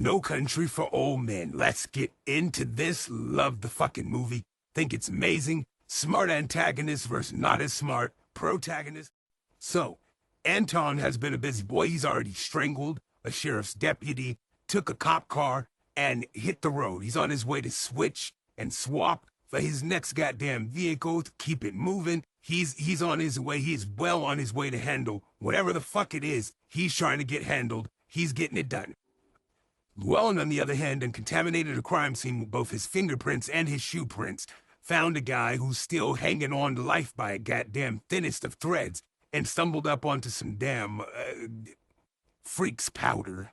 No Country for Old Men. Let's get into this. Love the fucking movie. Think it's amazing. Smart antagonist versus not as smart protagonist. So, Anton has been a busy boy. He's already strangled a sheriff's deputy, took a cop car, and hit the road. He's on his way to switch and swap for his next goddamn vehicle to keep it moving. He's on his way. He's well on his way to handle whatever the fuck it is he's trying to get handled. He's getting it done. Llewelyn, on the other hand, contaminated a crime scene with both his fingerprints and his shoe prints. Found a guy who's still hanging on to life by a goddamn thinnest of threads and stumbled up onto some damn freak's powder.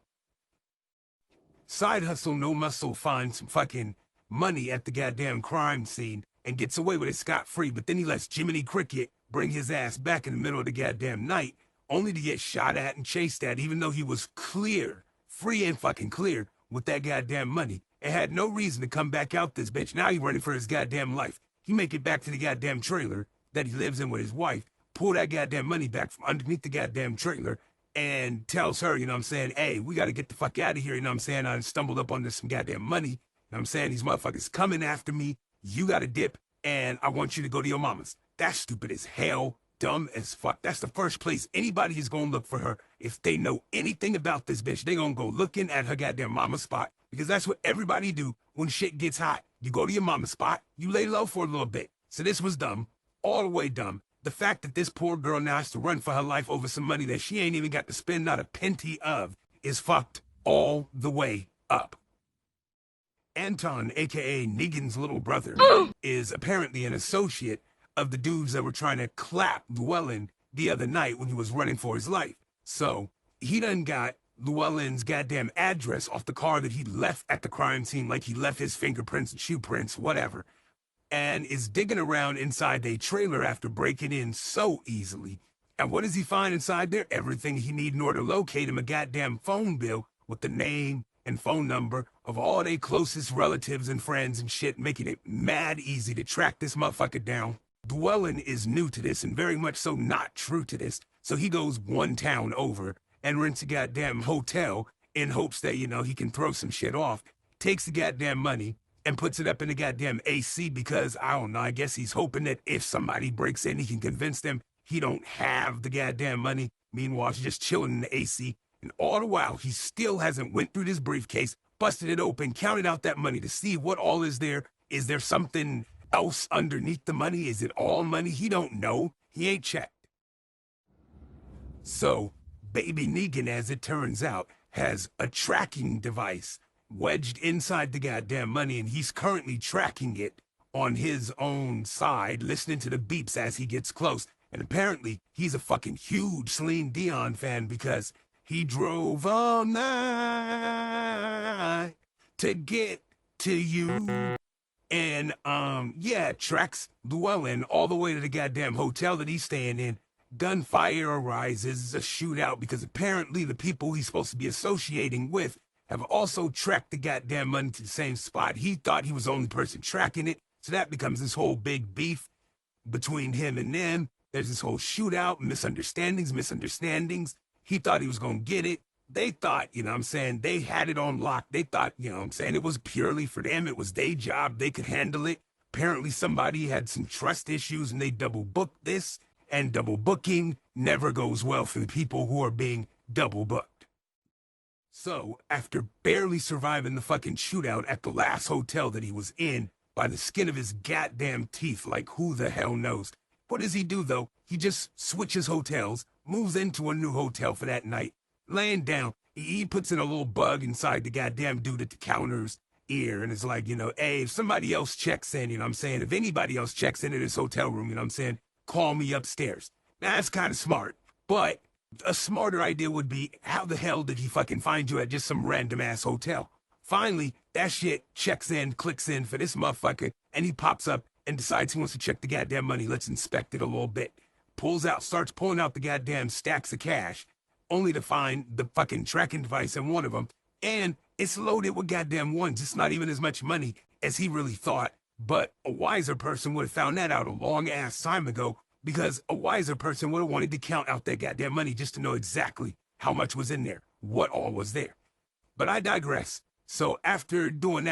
Side hustle, no muscle, finds some fucking money at the goddamn crime scene and gets away with it scot-free, but then he lets Jiminy Cricket bring his ass back in the middle of the goddamn night, only to get shot at and chased at, even though he was clear, free and fucking clear with that goddamn money, and had no reason to come back out this bitch. Now he's running for his goddamn life. He make it back to the goddamn trailer that he lives in with his wife, pull that goddamn money back from underneath the goddamn trailer, and tells her, you know what I'm saying, hey, we got to get the fuck out of here, you know what I'm saying, I stumbled up onto some goddamn money, you know what I'm saying, these motherfuckers coming after me, you got to dip, and I want you to go to your mama's. That's stupid as hell, dumb as fuck. That's the first place anybody is going to look for her. If they know anything about this bitch, they going to go looking at her goddamn mama's spot, because that's what everybody do when shit gets hot. You go to your mama's spot, you lay low for a little bit. So this was dumb, all the way dumb. The fact that this poor girl now has to run for her life over some money that she ain't even got to spend not a penny of is fucked all the way up. Anton, a.k.a. Negan's little brother, is apparently an associate of the dudes that were trying to clap Llewelyn the other night when he was running for his life. So he done got Llewelyn's goddamn address off the car that he left at the crime scene, like he left his fingerprints and shoe prints, whatever, and is digging around inside a trailer after breaking in so easily. And what does he find inside there? Everything he need in order to locate him, a goddamn phone bill with the name and phone number of all their closest relatives and friends and shit, making it mad easy to track this motherfucker down. Llewelyn is new to this and very much so not true to this, so he goes one town over and rents a goddamn hotel in hopes that, you know, he can throw some shit off, takes the goddamn money and puts it up in the goddamn AC because, I don't know, I guess he's hoping that if somebody breaks in, he can convince them he don't have the goddamn money. Meanwhile, he's just chilling in the AC. And all the while, he still hasn't went through this briefcase, busted it open, counted out that money to see what all is there. Is there something else underneath the money? Is it all money? He don't know. He ain't checked. So, baby Negan, as it turns out, has a tracking device wedged inside the goddamn money, and he's currently tracking it on his own side, listening to the beeps as he gets close. And apparently, he's a fucking huge Celine Dion fan because he drove all night to get to you. And, yeah, tracks Llewelyn all the way to the goddamn hotel that he's staying in. Gunfire arises, a shootout, because apparently the people he's supposed to be associating with have also tracked the goddamn money to the same spot. He thought he was the only person tracking it, so that becomes this whole big beef between him and them. There's this whole shootout, misunderstandings. He thought he was going to get it. They thought, you know what I'm saying, they had it on lock. They thought, you know what I'm saying, it was purely for them. It was their job. They could handle it. Apparently somebody had some trust issues and they double booked this, and double booking never goes well for the people who are being double booked. So, after barely surviving the fucking shootout at the last hotel that he was in by the skin of his goddamn teeth, like who the hell knows, what does he do though? He just switches hotels, moves into a new hotel for that night, laying down. He puts in a little bug inside the goddamn dude at the counter's ear and is like, you know, hey, if somebody else checks in, you know what I'm saying, if anybody else checks into this hotel room, you know what I'm saying, call me upstairs. Now, that's kind of smart, but a smarter idea would be, how the hell did he fucking find you at just some random ass hotel? Finally, that shit checks in, clicks in for this motherfucker, and he pops up and decides he wants to check the goddamn money. Let's inspect it a little bit. Starts pulling out the goddamn stacks of cash, only to find the fucking tracking device in one of them, and it's loaded with goddamn ones. It's not even as much money as he really thought, but a wiser person would have found that out a long ass time ago, because a wiser person would have wanted to count out that goddamn money just to know exactly how much was in there, what all was there. But I digress. So after doing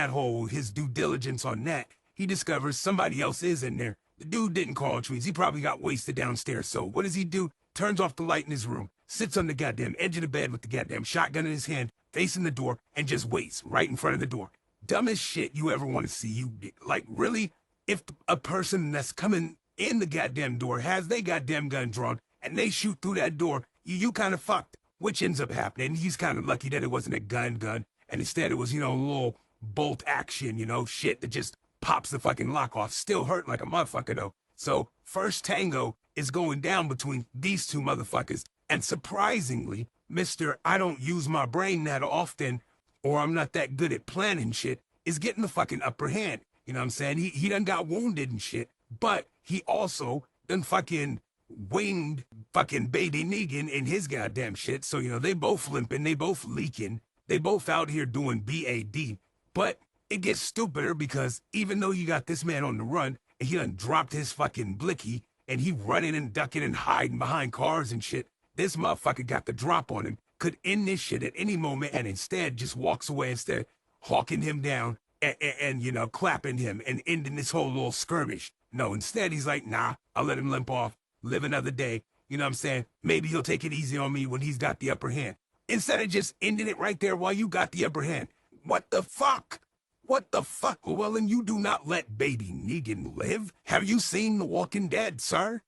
his due diligence on that, he discovers somebody else is in there. The dude didn't call trees. He probably got wasted downstairs. So what does he do? Turns off the light in his room, sits on the goddamn edge of the bed with the goddamn shotgun in his hand, facing the door, and just waits right in front of the door. Dumbest shit you ever want to see. You like, really? If a person that's coming in the goddamn door has their goddamn gun drawn and they shoot through that door, you kind of fucked. Which ends up happening. He's kind of lucky that it wasn't a gun, and instead it was, a little bolt action, shit that just pops the fucking lock off. Still hurt like a motherfucker, though. So, first tango is going down between these two motherfuckers. And surprisingly, Mr. I don't use my brain that often, or I'm not that good at planning shit, is getting the fucking upper hand. You know what I'm saying? He done got wounded and shit, but he also done fucking winged fucking baby Negan in his goddamn shit. So, they both limping, they both leaking, they both out here doing BAD. But it gets stupider because even though you got this man on the run, and he done dropped his fucking blicky, and he running and ducking and hiding behind cars and shit, this motherfucker got the drop on him, could end this shit at any moment, and instead just walks away instead, hawking him down and clapping him and ending this whole little skirmish. No, instead he's like, nah, I'll let him limp off, live another day. You know what I'm saying? Maybe he'll take it easy on me when he's got the upper hand. Instead of just ending it right there while you got the upper hand. What the fuck? What the fuck? Llewelyn, you do not let baby Negan live. Have you seen The Walking Dead, sir?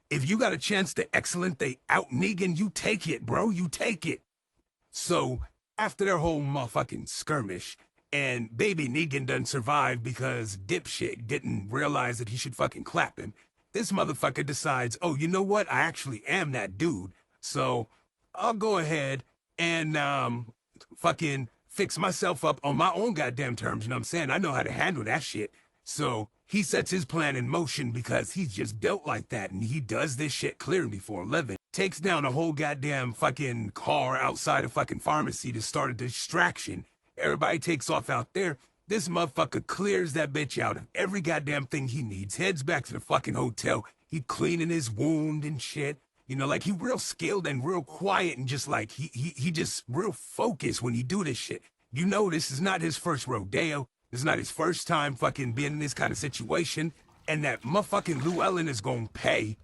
If you got a chance to excellently out Negan, you take it, bro. You take it. So, after their whole motherfucking skirmish, and baby Negan done survived because dipshit didn't realize that he should fucking clap him, this motherfucker decides, oh, you know what? I actually am that dude. So, I'll go ahead and, fucking fix myself up on my own goddamn terms, you know what I'm saying? I know how to handle that shit. So, he sets his plan in motion because he's just built like that, and he does this shit clearly before 11. Takes down a whole goddamn fucking car outside a fucking pharmacy to start a distraction. Everybody takes off out there. This motherfucker clears that bitch out of every goddamn thing he needs, heads back to the fucking hotel. He cleaning his wound and shit. Like he real skilled and real quiet and just like, he just real focused when he do this shit. This is not his first rodeo. This is not his first time fucking being in this kind of situation. And that motherfucking Llewelyn is gonna pay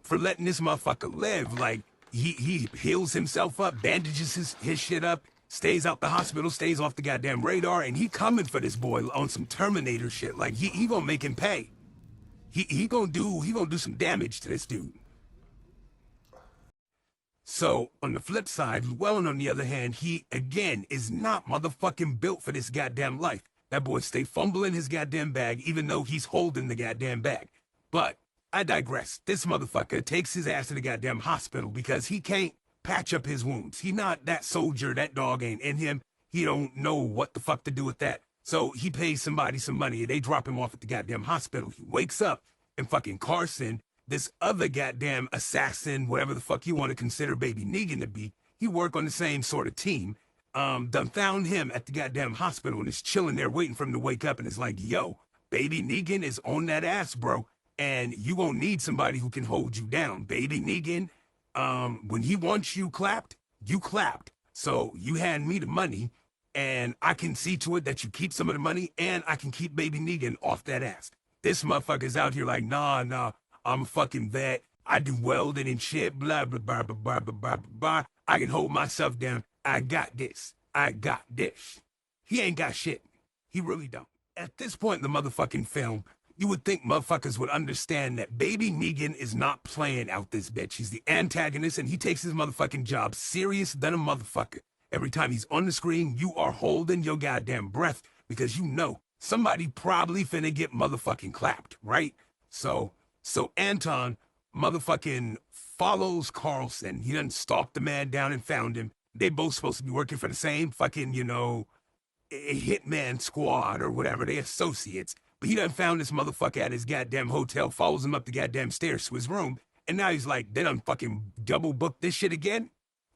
for letting this motherfucker live. Like, he heals himself up, bandages his shit up, stays out the hospital, stays off the goddamn radar, and he coming for this boy on some Terminator shit. Like, he gonna make him pay. He gonna do some damage to this dude. So, on the flip side, Llewelyn, on the other hand, he, again, is not motherfucking built for this goddamn life. That boy stay fumbling his goddamn bag, even though he's holding the goddamn bag. But, I digress. This motherfucker takes his ass to the goddamn hospital because he can't patch up his wounds. He not that soldier, that dog ain't in him. He don't know what the fuck to do with that. So, he pays somebody some money, and they drop him off at the goddamn hospital. He wakes up, and fucking Carson, this other goddamn assassin, whatever the fuck you want to consider baby Negan to be, he work on the same sort of team. Done found him at the goddamn hospital and is chilling there waiting for him to wake up and is like, yo, baby Negan is on that ass, bro. And you gonna need somebody who can hold you down. Baby Negan, when he wants you clapped, you clapped. So you hand me the money and I can see to it that you keep some of the money and I can keep baby Negan off that ass. This motherfucker's out here like, nah, I'm a fucking vet. I do welding and shit, blah, blah, blah, blah, blah, blah, blah, blah. I can hold myself down. I got this. He ain't got shit. He really don't. At this point in the motherfucking film, you would think motherfuckers would understand that baby Negan is not playing out this bitch. He's the antagonist and he takes his motherfucking job serious than a motherfucker. Every time he's on the screen, you are holding your goddamn breath because you know somebody probably finna get motherfucking clapped, right? So Anton motherfucking follows Carlson. He done stalked the man down and found him. They both supposed to be working for the same fucking, hitman squad or whatever. They associates. But he done found this motherfucker at his goddamn hotel, follows him up the goddamn stairs to his room. And now he's like, they done fucking double booked this shit again?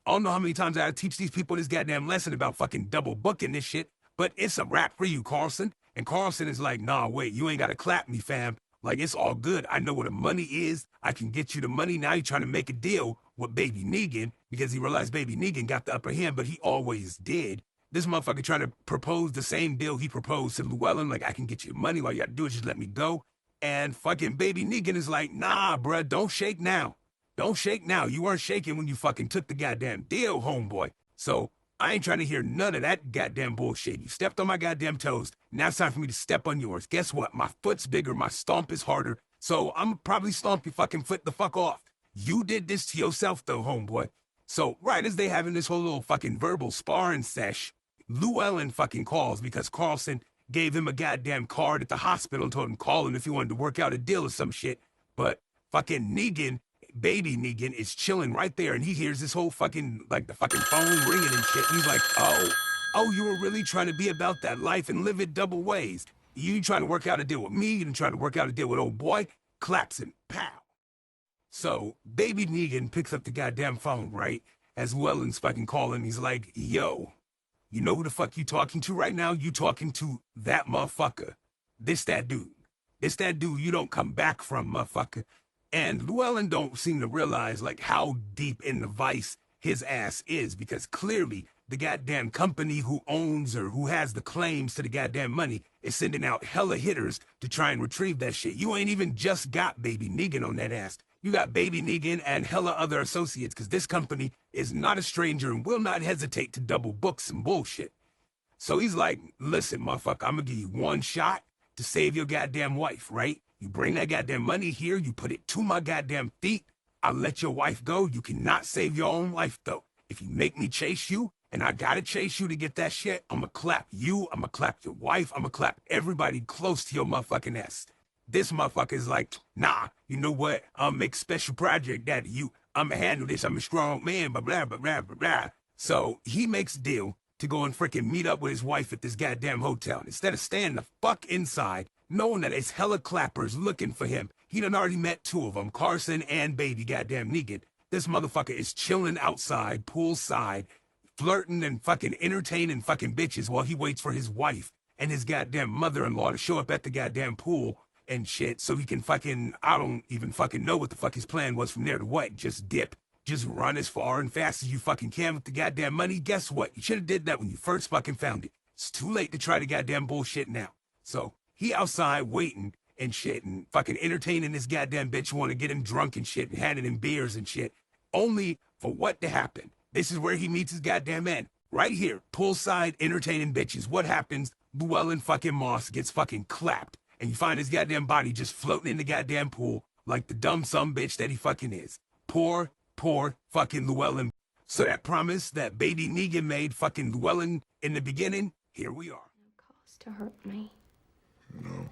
I don't know how many times I gotta teach these people this goddamn lesson about fucking double booking this shit. But it's a wrap for you, Carlson. And Carlson is like, nah, wait, you ain't gotta clap me, fam. Like, it's all good. I know where the money is. I can get you the money. Now you're trying to make a deal with baby Negan because he realized baby Negan got the upper hand, but he always did. This motherfucker trying to propose the same deal he proposed to Llewelyn, like, I can get you money, all you gotta do is just let me go. And fucking baby Negan is like, nah, bruh, don't shake now. Don't shake now. You weren't shaking when you fucking took the goddamn deal, homeboy. So I ain't trying to hear none of that goddamn bullshit. You stepped on my goddamn toes. Now it's time for me to step on yours. Guess what? My foot's bigger. My stomp is harder. So I'm probably stomp your fucking foot the fuck off. You did this to yourself, though, homeboy. So right as they having this whole little fucking verbal sparring sesh, Llewelyn fucking calls because Carlson gave him a goddamn card at the hospital and told him call him if he wanted to work out a deal or some shit. But fucking Negan, baby Negan, is chilling right there, and he hears this whole fucking, like, the fucking phone ringing and shit. And he's like, oh, you were really trying to be about that life and live it double ways. You trying to work out a deal with me, and trying to work out a deal with old boy. Claps and pow. So baby Negan picks up the goddamn phone, right? As Llewelyn's fucking calling. He's like, yo, you know who the fuck you talking to right now? You talking to that motherfucker. That dude. That dude you don't come back from, motherfucker. And Llewelyn don't seem to realize, like, how deep in the vice his ass is, because clearly the goddamn company who owns or who has the claims to the goddamn money is sending out hella hitters to try and retrieve that shit. You ain't even just got baby Negan on that ass. You got baby Negan and hella other associates, because this company is not a stranger and will not hesitate to double book some bullshit. So he's like, listen, motherfucker, I'm gonna give you one shot to save your goddamn wife, right? You bring that goddamn money here, you put it to my goddamn feet, I'll let your wife go. You cannot save your own life, though. If you make me chase you, and I gotta chase you to get that shit, I'm gonna clap you, I'm gonna clap your wife, I'm gonna clap everybody close to your motherfucking ass. This motherfucker is like, nah, you know what? I'll make special project out of you. I'm gonna handle this. I'm a strong man, blah, blah, blah, blah, blah, blah. So he makes a deal to go and freaking meet up with his wife at this goddamn hotel. And instead of staying the fuck inside, knowing that it's hella clappers looking for him, he done already met two of them, Carson and baby goddamn Negan. This motherfucker is chilling outside, poolside, flirting and fucking entertaining fucking bitches while he waits for his wife and his goddamn mother-in-law to show up at the goddamn pool and shit, so he can fucking, I don't even fucking know what the fuck his plan was from there to what, just dip. Just run as far and fast as you fucking can with the goddamn money. Guess what? You should have did that when you first fucking found it. It's too late to try the goddamn bullshit now. So he outside waiting and shit and fucking entertaining this goddamn bitch who want to get him drunk and shit and handing him beers and shit. Only for what to happen. This is where he meets his goddamn end. Right here, poolside entertaining bitches. What happens? Llewelyn fucking Moss gets fucking clapped. And you find his goddamn body just floating in the goddamn pool like the dumb sumbitch that he fucking is. Poor fucking Llewelyn. So that promise that baby Negan made fucking Llewelyn in the beginning, here we are. No cause to hurt me. No.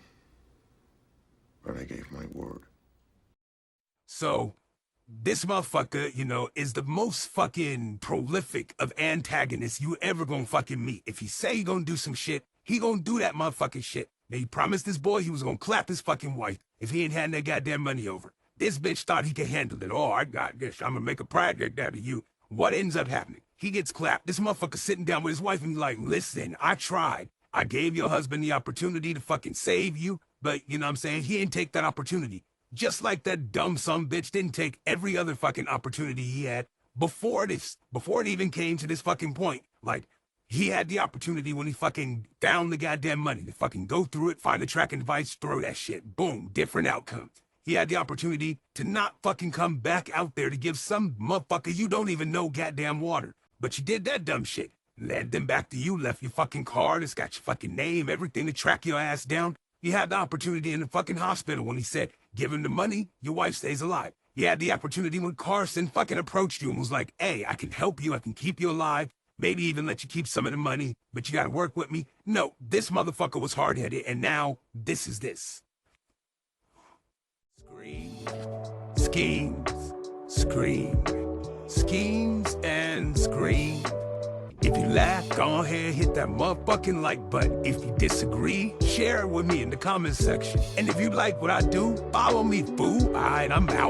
But I gave my word. So this motherfucker, you know, is the most fucking prolific of antagonists you ever gonna fucking meet. If he say he gonna do some shit, he gonna do that motherfucking shit. Now, he promised this boy he was gonna clap his fucking wife if he ain't handing that goddamn money over. This bitch thought he could handle it. Oh, I got this. I'm gonna make a project out of you. What ends up happening? He gets clapped. This motherfucker sitting down with his wife and like, listen, I tried. I gave your husband the opportunity to fucking save you, but you know what I'm saying? He didn't take that opportunity. Just like that dumb sumbitch didn't take every other fucking opportunity he had before this, before it even came to this fucking point. Like, he had the opportunity when he fucking found the goddamn money to fucking go through it, find the tracking device, throw that shit. Boom, different outcomes. He had the opportunity to not fucking come back out there to give some motherfucker you don't even know goddamn water. But you did that dumb shit. Led them back to you, left your fucking card, it's got your fucking name, everything to track your ass down. You had the opportunity in the fucking hospital when he said, give him the money, your wife stays alive. You had the opportunity when Carson fucking approached you and was like, hey, I can help you, I can keep you alive. Maybe even let you keep some of the money, but you gotta work with me. No, this motherfucker was hard-headed, and now this is this. Schemes, scream, schemes and scream. If you laugh, go ahead, hit that motherfucking like button. If you disagree, share it with me in the comments section. And if you like what I do, follow me, fool. All right, I'm out.